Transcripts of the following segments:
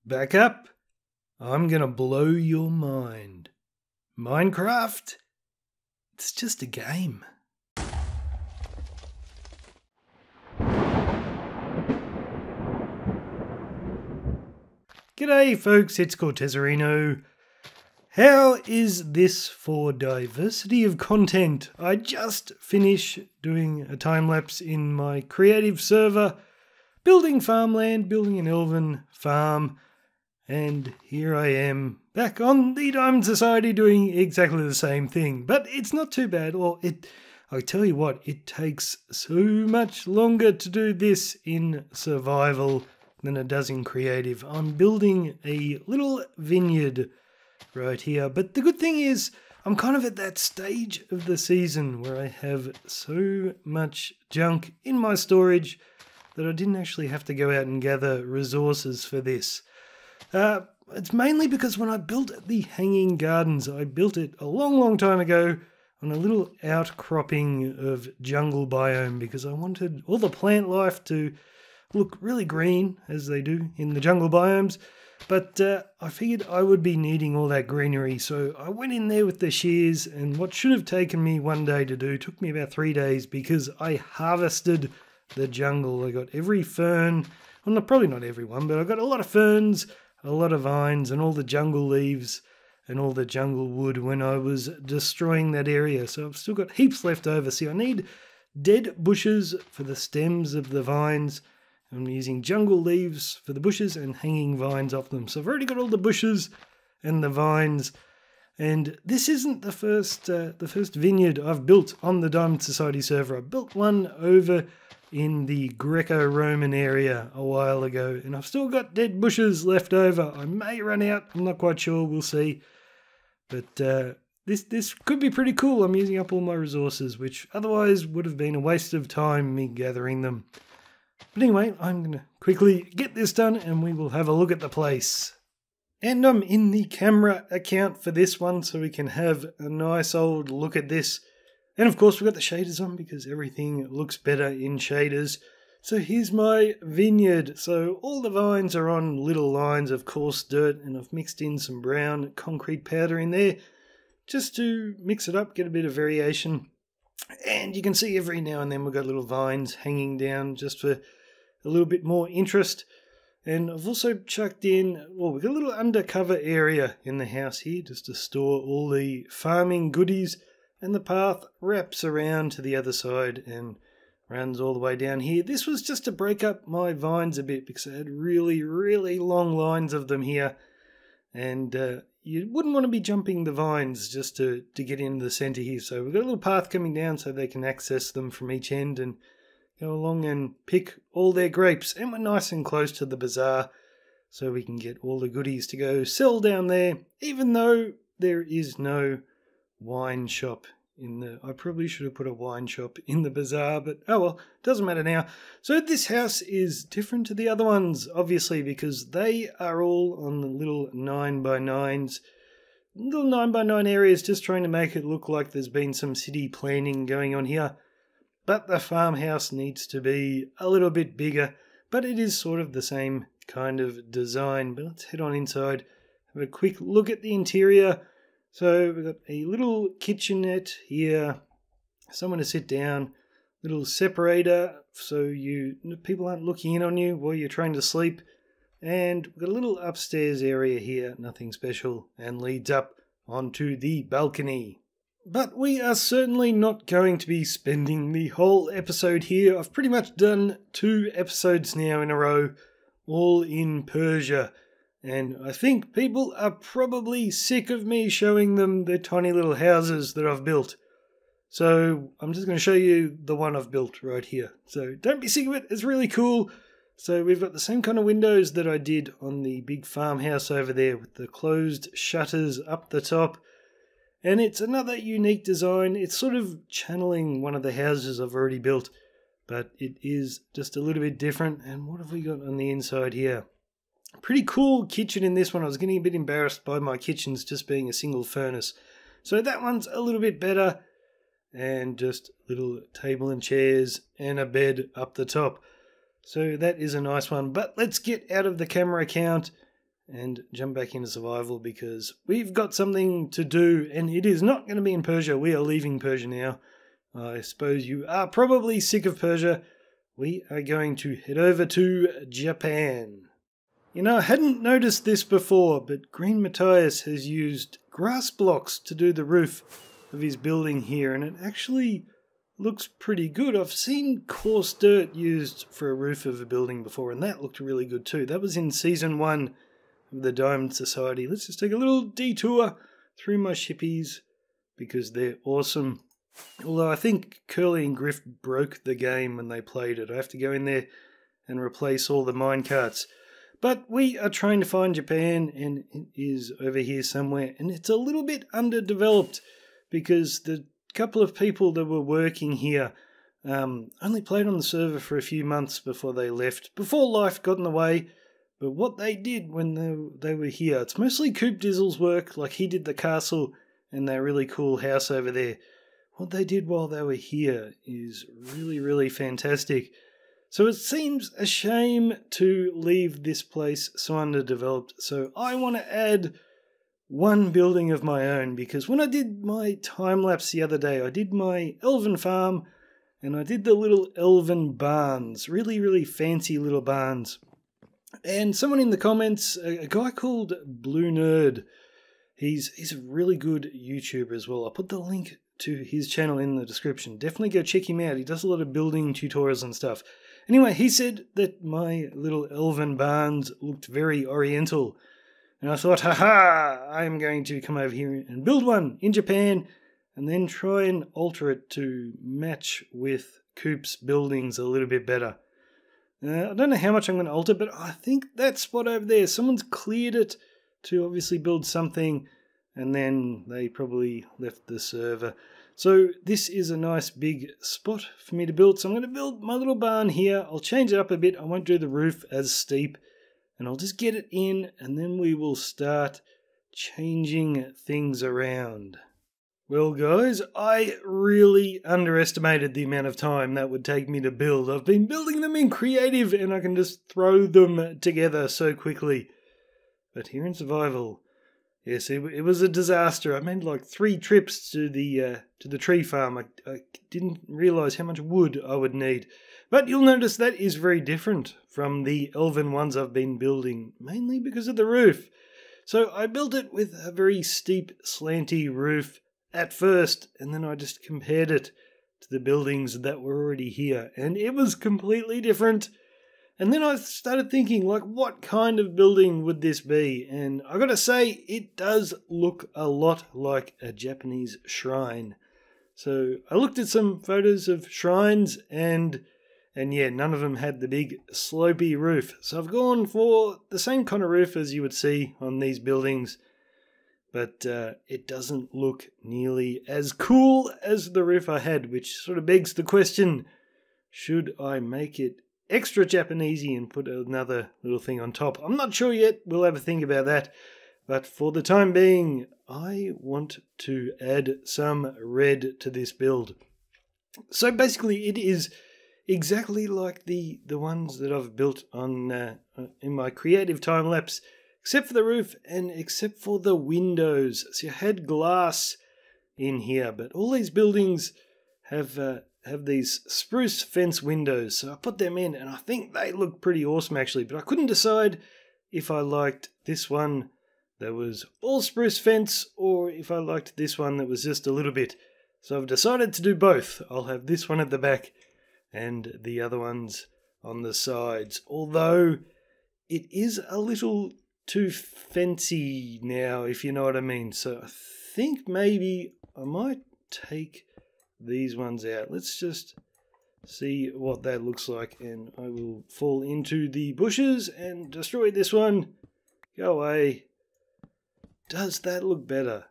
Back up. I'm gonna blow your mind. Minecraft? It's just a game. G'day folks, it's Cortezerino. How is this for diversity of content? I just finished doing a time-lapse in my creative server, building farmland, building an elven farm, and here I am back on the Diamond Society doing exactly the same thing. But it's not too bad. I tell you what, it takes so much longer to do this in survival than it does in creative. I'm building a little vineyard right here, but the good thing is I'm kind of at that stage of the season where I have so much junk in my storage that I didn't actually have to go out and gather resources for this. It's mainly because when I built the hanging gardens, I built it a long time ago on a little outcropping of jungle biome because I wanted all the plant life to look really green as they do in the jungle biomes. But I figured I would be needing all that greenery, so I went in there with the shears, and what should have taken me one day to do took me about 3 days because I harvested the jungle. I got every fern, well, probably not everyone, but I got a lot of ferns, a lot of vines, and all the jungle leaves and all the jungle wood when I was destroying that area. So I've still got heaps left over. See, I need dead bushes for the stems of the vines. I'm using jungle leaves for the bushes and hanging vines off them. So I've already got all the bushes and the vines. And this isn't the first vineyard I've built on the Diamond Society server. I built one over in the Greco-Roman area a while ago, and I've still got dead bushes left over. I may run out, I'm not quite sure, we'll see. But this could be pretty cool. I'm using up all my resources, which otherwise would have been a waste of time me gathering them. But anyway, I'm going to quickly get this done and we will have a look at the place. And I'm in the camera account for this one so we can have a nice old look at this. And of course we've got the shaders on because everything looks better in shaders. So here's my vineyard. So all the vines are on little lines of coarse dirt, and I've mixed in some brown concrete powder in there just to mix it up, get a bit of variation. And you can see every now and then we've got little vines hanging down just for a little bit more interest. And I've also chucked in, well, we've got a little undercover area in the house here just to store all the farming goodies. And the path wraps around to the other side and runs all the way down here. This was just to break up my vines a bit because I had really long lines of them here. And you wouldn't want to be jumping the vines just to get into the centre here. So we've got a little path coming down so they can access them from each end and go along and pick all their grapes. And we're nice and close to the bazaar so we can get all the goodies to go sell down there, even though there is no wine shop in the... I probably should have put a wine shop in the bazaar, but oh well, doesn't matter now. So this house is different to the other ones, obviously, because they are all on the little 9x9s. Little 9x9 areas, just trying to make it look like there's been some city planning going on here. But the farmhouse needs to be a little bit bigger, but it is sort of the same kind of design. But let's head on inside, have a quick look at the interior. So we've got a little kitchenette here, someone to sit down, little separator so people aren't looking in on you while you're trying to sleep. And we've got a little upstairs area here, nothing special, and leads up onto the balcony. But we are certainly not going to be spending the whole episode here. I've pretty much done 2 episodes now in a row, all in Persia. And I think people are probably sick of me showing them the tiny little houses that I've built. So I'm just going to show you the one I've built right here. So don't be sick of it, it's really cool. So we've got the same kind of windows that I did on the big farmhouse over there with the closed shutters up the top. And it's another unique design. It's sort of channeling one of the houses I've already built, but it is just a little bit different. And what have we got on the inside here? Pretty cool kitchen in this one. I was getting a bit embarrassed by my kitchens just being a single furnace. So that one's a little bit better. And just a little table and chairs and a bed up the top. So that is a nice one. But let's get out of the camera account and jump back into survival because we've got something to do, and it is not going to be in Persia. We are leaving Persia now. I suppose you are probably sick of Persia. We are going to head over to Japan. You know, I hadn't noticed this before, but Green Matthias has used grass blocks to do the roof of his building here, and it actually looks pretty good. I've seen coarse dirt used for a roof of a building before, and that looked really good too. That was in Season 1 of the Diamond Society. Let's just take a little detour through my shippies because they're awesome. Although I think Curly and Griff broke the game when they played it. I have to go in there and replace all the minecarts. But we are trying to find Japan, and it is over here somewhere. And it's a little bit underdeveloped because the couple of people that were working here only played on the server for a few months before they left, before life got in the way. But what they did when they were here, it's mostly Coop Dizzle's work, like he did the castle and that really cool house over there. What they did while they were here is really, really fantastic. So it seems a shame to leave this place so underdeveloped. So I want to add one building of my own, because when I did my time-lapse the other day, I did my elven farm and I did the little elven barns, really, really fancy little barns. And someone in the comments, a guy called Blue Nerd, he's a really good YouTuber as well. I'll put the link to his channel in the description. Definitely go check him out. He does a lot of building tutorials and stuff. Anyway, he said that my little elven barns looked very oriental. And I thought, haha, I'm going to come over here and build one in Japan and then try and alter it to match with Coop's buildings a little bit better. I don't know how much I'm going to alter, but I think that spot over there, someone's cleared it to obviously build something, and then they probably left the server. So this is a nice big spot for me to build. So I'm going to build my little barn here. I'll change it up a bit. I won't do the roof as steep, and I'll just get it in, and then we will start changing things around. Well guys, I really underestimated the amount of time that would take me to build. I've been building them in creative and I can just throw them together so quickly. But here in survival, yes, it was a disaster. I made like 3 trips to the tree farm. I didn't realise how much wood I would need. But you'll notice that is very different from the elven ones I've been building, mainly because of the roof. So I built it with a very steep, slanty roof at first, and then I just compared it to the buildings that were already here, and it was completely different. And then I started thinking, like, what kind of building would this be? And I gotta say, it does look a lot like a Japanese shrine. So I looked at some photos of shrines, and yeah, none of them had the big slopey roof. So I've gone for the same kind of roof as you would see on these buildings, but it doesn't look nearly as cool as the roof I had, which sort of begs the question, should I make it extra Japanesey and put another little thing on top? I'm not sure yet. We'll have a think about that. But for the time being, I want to add some red to this build. So basically it is exactly like the ones that I've built on in my creative time lapse, except for the roof and except for the windows. So you had glass in here, but all these buildings have these spruce fence windows. So I put them in, and I think they look pretty awesome actually. But I couldn't decide if I liked this one that was all spruce fence or if I liked this one that was just a little bit. So I've decided to do both. I'll have this one at the back and the other ones on the sides. Although it is a little too fancy now, if you know what I mean. So I think maybe I might take these ones out. Let's just see what that looks like, and I will fall into the bushes and destroy this one. Go away. Does that look better?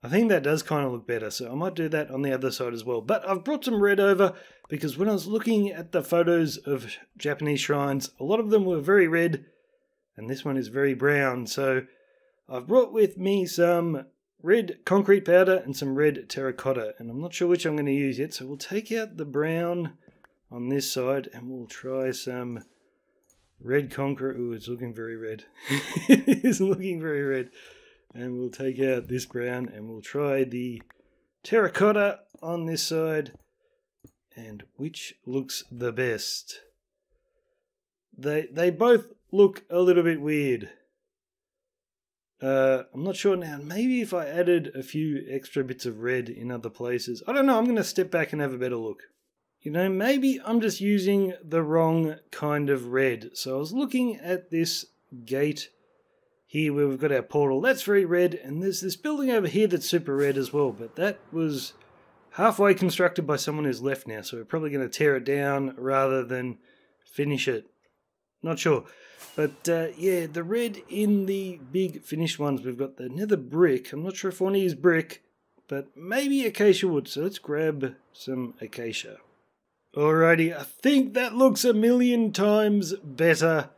I think that does kind of look better, so I might do that on the other side as well. But I've brought some red over because when I was looking at the photos of Japanese shrines, a lot of them were very red, and this one is very brown. So I've brought with me some red concrete powder and some red terracotta, and I'm not sure which I'm going to use yet. So we'll take out the brown on this side and we'll try some red concrete. Ooh, it's looking very red. It is looking very red. And we'll take out this brown and we'll try the terracotta on this side. And which looks the best? They both look a little bit weird. I'm not sure now. Maybe if I added a few extra bits of red in other places. I don't know. I'm going to step back and have a better look. You know, maybe I'm just using the wrong kind of red. So I was looking at this gate here where we've got our portal. That's very red. And there's this building over here that's super red as well. But that was halfway constructed by someone who's left now. So we're probably going to tear it down rather than finish it. Not sure. But yeah, the red in the big finished ones, we've got the nether brick. I'm not sure if I want to use brick, but maybe acacia wood. So let's grab some acacia. Alrighty, I think that looks a million times better.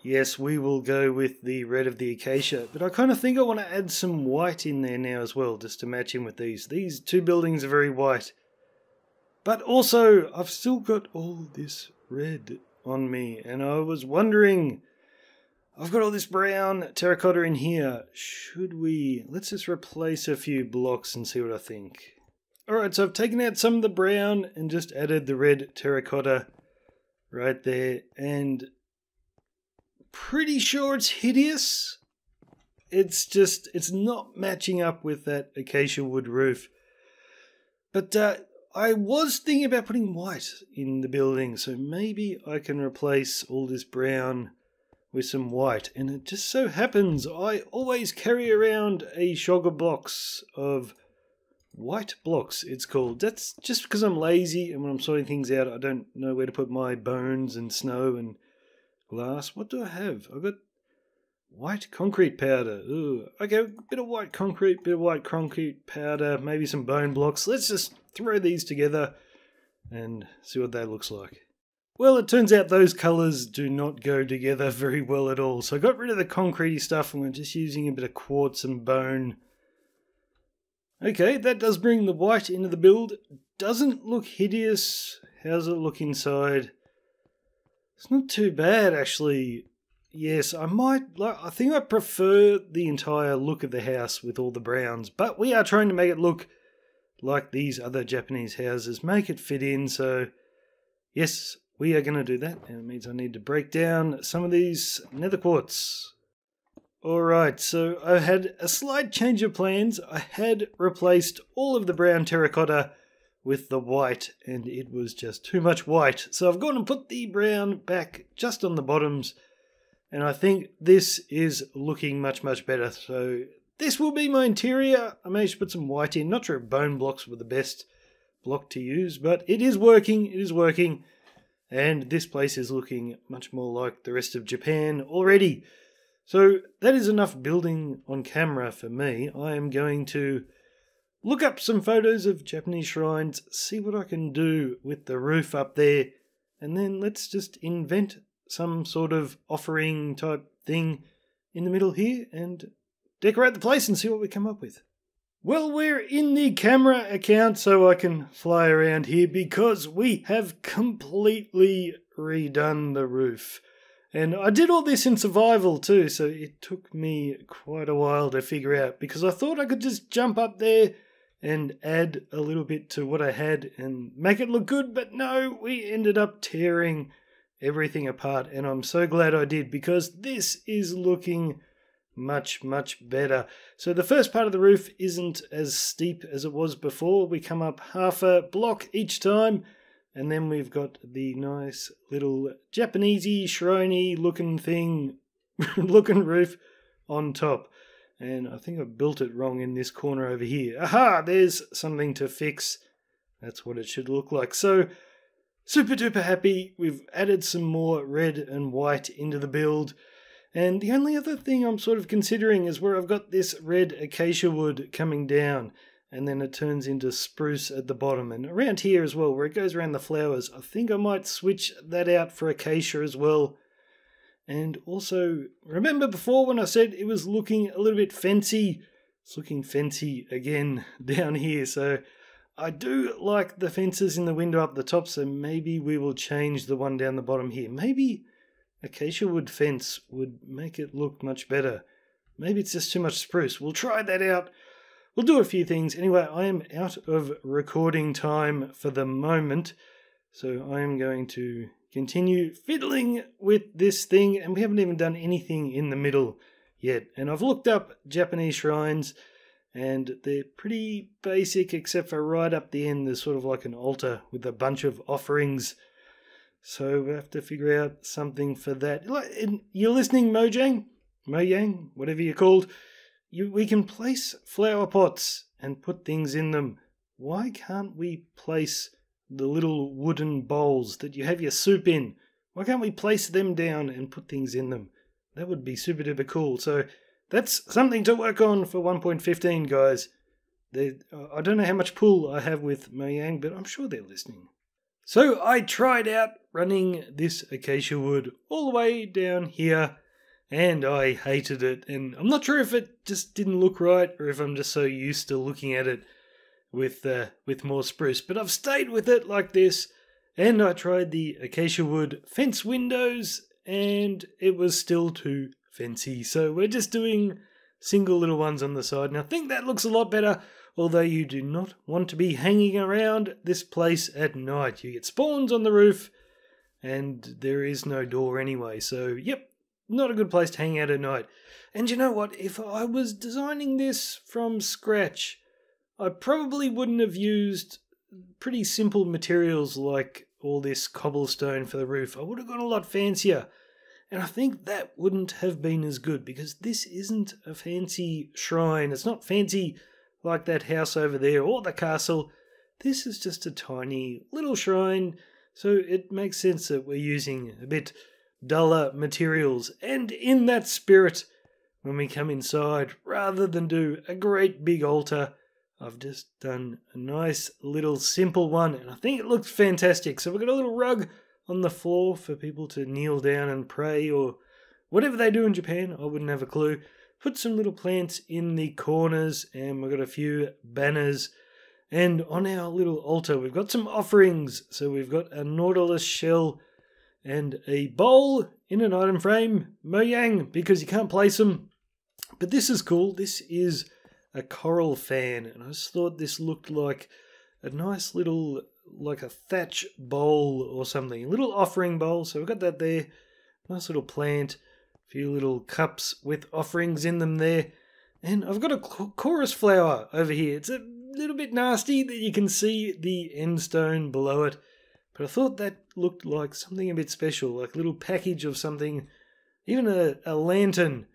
Yes, we will go with the red of the acacia. But I kind of think I want to add some white in there now as well, just to match in with these. These two buildings are very white. But also, I've still got all this red on me, and I was wondering, I've got all this brown terracotta in here. Should we, let's just replace a few blocks and see what I think. Alright, so I've taken out some of the brown and just added the red terracotta right there, and pretty sure it's hideous. It's just, it's not matching up with that acacia wood roof. But I was thinking about putting white in the building, so maybe I can replace all this brown with some white. And it just so happens I always carry around a sugar box of white blocks, it's called. That's just because I'm lazy, and when I'm sorting things out, I don't know where to put my bones and snow and glass. What do I have? I've got white concrete powder. Ooh, okay, bit of white concrete powder, maybe some bone blocks. Let's just throw these together and see what that looks like. Well, it turns out those colours do not go together very well at all. So I got rid of the concretey stuff and we're just using a bit of quartz and bone. Okay, that does bring the white into the build. Doesn't look hideous. How's it look inside? It's not too bad, actually. Yes, I think I prefer the entire look of the house with all the browns, but we are trying to make it look like these other Japanese houses. Make it fit in, so yes, we are going to do that, and it means I need to break down some of these nether quartz. Alright, so I had a slight change of plans. I had replaced all of the brown terracotta with the white, and it was just too much white. So I've gone and put the brown back just on the bottoms, and I think this is looking much, much better. So this will be my interior. I managed to put some white in. Not sure if bone blocks were the best block to use, but it is working. It is working. And this place is looking much more like the rest of Japan already. So that is enough building on camera for me. I am going to look up some photos of Japanese shrines, see what I can do with the roof up there, and then let's just invent some sort of offering type thing in the middle here and decorate the place and see what we come up with. Well, we're in the camera account so I can fly around here because we have completely redone the roof. And I did all this in survival too, so it took me quite a while to figure out because I thought I could just jump up there and add a little bit to what I had and make it look good, but no, we ended up tearing everything apart, and I'm so glad I did because this is looking much, much better. So the first part of the roof isn't as steep as it was before. We come up half a block each time, and then we've got the nice little Japanesey, shrine-y looking thing, looking roof on top. And I think I built it wrong in this corner over here. Aha, there's something to fix. That's what it should look like. So, super duper happy. We've added some more red and white into the build. And the only other thing I'm sort of considering is where I've got this red acacia wood coming down, and then it turns into spruce at the bottom. And around here as well, where it goes around the flowers, I think I might switch that out for acacia as well. And also, remember before when I said it was looking a little bit fancy? It's looking fancy again down here. So I do like the fences in the window up the top, so maybe we will change the one down the bottom here. Maybe acacia wood fence would make it look much better. Maybe it's just too much spruce. We'll try that out. We'll do a few things. Anyway, I am out of recording time for the moment, so I am going to continue fiddling with this thing, and we haven't even done anything in the middle yet. And I've looked up Japanese shrines, and they're pretty basic, except for right up the end, there's sort of like an altar with a bunch of offerings. So we have to figure out something for that. You're listening, Mojang, whatever you're called. We can place flower pots and put things in them. Why can't we place the little wooden bowls that you have your soup in? Why can't we place them down and put things in them? That would be super duper cool. So that's something to work on for 1.15, guys. I don't know how much pull I have with Mojang, but I'm sure they're listening. So I tried out running this acacia wood all the way down here, and I hated it. And I'm not sure if it just didn't look right or if I'm just so used to looking at it with more spruce. But I've stayed with it like this, and I tried the acacia wood fence windows, and it was still too fancy. So we're just doing single little ones on the side. And I think that looks a lot better, although you do not want to be hanging around this place at night. You get spawns on the roof, and there is no door anyway. So, yep, not a good place to hang out at night. And you know what? If I was designing this from scratch, I probably wouldn't have used pretty simple materials like all this cobblestone for the roof. I would have gone a lot fancier. And I think that wouldn't have been as good, because this isn't a fancy shrine. It's not fancy like that house over there or the castle. This is just a tiny little shrine, so it makes sense that we're using a bit duller materials. And in that spirit, when we come inside, rather than do a great big altar, I've just done a nice little simple one, and I think it looks fantastic. So we've got a little rug on the floor for people to kneel down and pray, or whatever they do in Japan. I wouldn't have a clue. Put some little plants in the corners, and we've got a few banners. And on our little altar, we've got some offerings. So we've got a nautilus shell and a bowl in an item frame. Mojang, because you can't place them. But this is cool. This is a coral fan, and I just thought this looked like a nice little, like a thatch bowl or something. A little offering bowl. So we've got that there. Nice little plant. A few little cups with offerings in them there. And I've got a chorus flower over here. It's a little bit nasty that you can see the end stone below it. But I thought that looked like something a bit special, like a little package of something. Even a lantern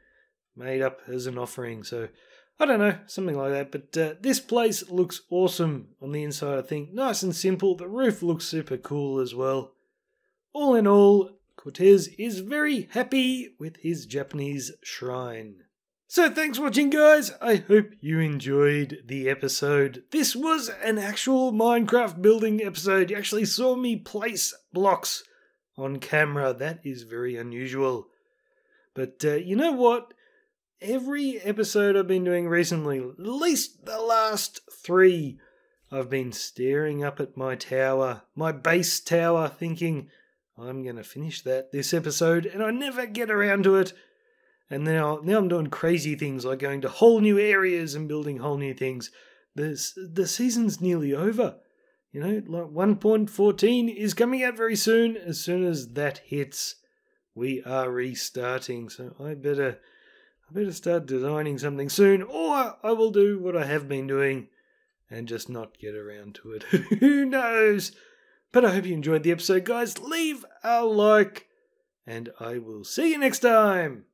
made up as an offering. So I don't know, something like that. But this place looks awesome on the inside, I think. Nice and simple. The roof looks super cool as well. All in all, Cortez is very happy with his Japanese shrine. So thanks for watching, guys. I hope you enjoyed the episode. This was an actual Minecraft building episode. You actually saw me place blocks on camera. That is very unusual. But you know what? Every episode I've been doing recently, at least the last 3, I've been staring up at my tower, my base tower, thinking, I'm going to finish that this episode, and I never get around to it. And now I'm doing crazy things like going to whole new areas and building whole new things. The season's nearly over. You know, like 1.14 is coming out very soon. As soon as that hits, we are restarting. So I better start designing something soon, or I will do what I have been doing and just not get around to it. Who knows? But I hope you enjoyed the episode, guys. Leave a like, and I will see you next time.